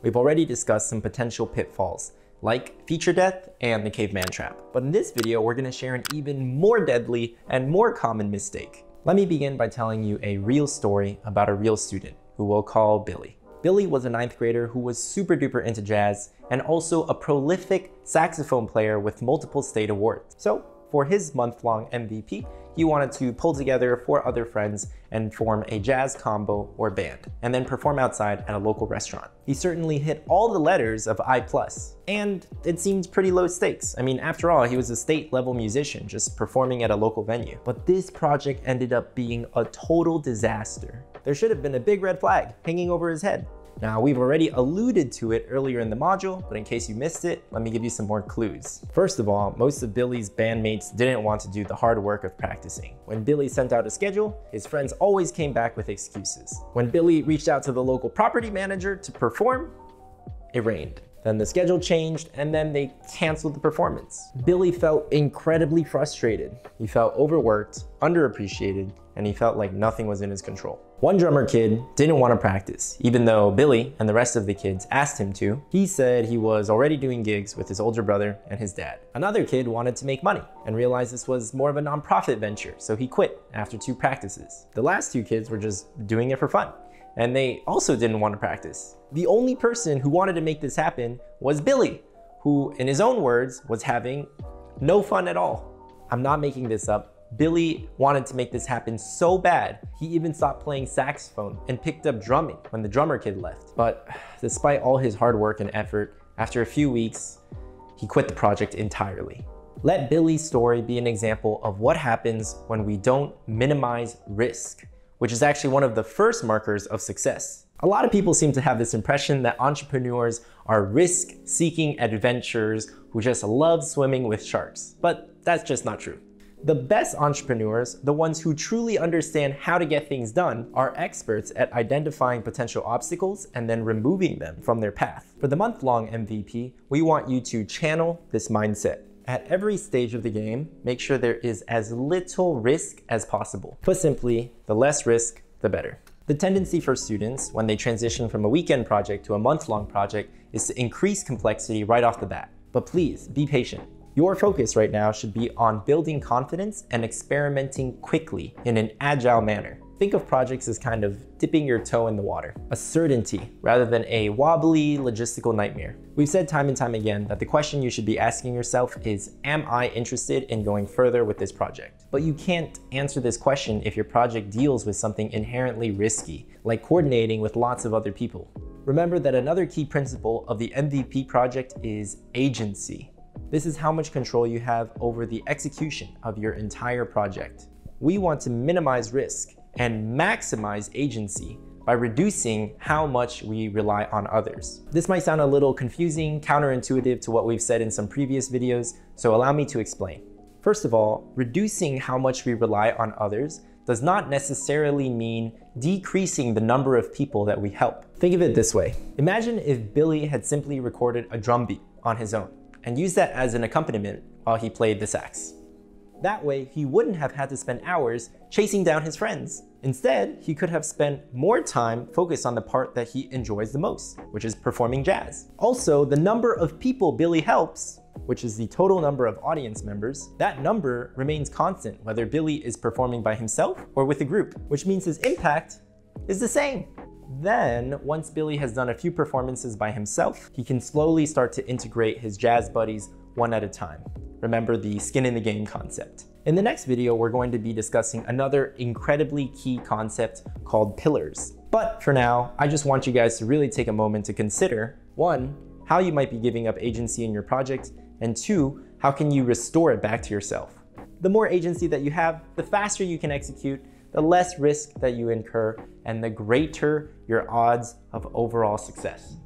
We've already discussed some potential pitfalls, like feature death and the caveman trap. But in this video, we're gonna share an even more deadly and more common mistake. Let me begin by telling you a real story about a real student who we'll call Billy. Billy was a 9th grader who was super duper into jazz and also a prolific saxophone player with multiple state awards. So for his month-long MVP, he wanted to pull together 4 other friends and form a jazz combo or band, and then perform outside at a local restaurant. He certainly hit all the letters of I+, and it seemed pretty low stakes. I mean, after all, he was a state-level musician just performing at a local venue. But this project ended up being a total disaster. There should have been a big red flag hanging over his head. Now, we've already alluded to it earlier in the module, but in case you missed it, let me give you some more clues. First of all, most of Billy's bandmates didn't want to do the hard work of practicing. When Billy sent out a schedule, his friends always came back with excuses. When Billy reached out to the local property manager to perform, it rained. Then the schedule changed, and then they canceled the performance. Billy felt incredibly frustrated. He felt overworked, underappreciated, and he felt like nothing was in his control. One drummer kid didn't want to practice, even though Billy and the rest of the kids asked him to. He said he was already doing gigs with his older brother and his dad. Another kid wanted to make money and realized this was more of a nonprofit venture, so he quit after 2 practices. The last 2 kids were just doing it for fun, and they also didn't want to practice. The only person who wanted to make this happen was Billy, who, in his own words, was having no fun at all. I'm not making this up. Billy wanted to make this happen so bad, he even stopped playing saxophone and picked up drumming when the drummer kid left. But despite all his hard work and effort, after a few weeks, he quit the project entirely. Let Billy's story be an example of what happens when we don't minimize risk, which is actually one of the first markers of success. A lot of people seem to have this impression that entrepreneurs are risk-seeking adventurers who just love swimming with sharks, but that's just not true. The best entrepreneurs, the ones who truly understand how to get things done, are experts at identifying potential obstacles and then removing them from their path. For the month-long MVP, we want you to channel this mindset. At every stage of the game, make sure there is as little risk as possible. Put simply, the less risk, the better. The tendency for students when they transition from a weekend project to a month-long project is to increase complexity right off the bat. But please, be patient. Your focus right now should be on building confidence and experimenting quickly in an agile manner. Think of projects as kind of dipping your toe in the water, a certainty rather than a wobbly logistical nightmare. We've said time and time again that the question you should be asking yourself is, am I interested in going further with this project? But you can't answer this question if your project deals with something inherently risky, like coordinating with lots of other people. Remember that another key principle of the MVP project is agency. This is how much control you have over the execution of your entire project. We want to minimize risk and maximize agency by reducing how much we rely on others. This might sound a little confusing, counterintuitive to what we've said in some previous videos, so allow me to explain. First of all, reducing how much we rely on others does not necessarily mean decreasing the number of people that we help. Think of it this way. Imagine if Billy had simply recorded a drum beat on his own and used that as an accompaniment while he played the sax. That way, he wouldn't have had to spend hours chasing down his friends. Instead, he could have spent more time focused on the part that he enjoys the most, which is performing jazz. Also, the number of people Billy helps, which is the total number of audience members, that number remains constant whether Billy is performing by himself or with a group, which means his impact is the same. Then, once Billy has done a few performances by himself, he can slowly start to integrate his jazz buddies one at a time. Remember the skin in the game concept. In the next video, we're going to be discussing another incredibly key concept called pillars. But for now, I just want you guys to really take a moment to consider, 1, how you might be giving up agency in your project, and 2, how can you restore it back to yourself. The more agency that you have, the faster you can execute, the less risk that you incur, and the greater your odds of overall success.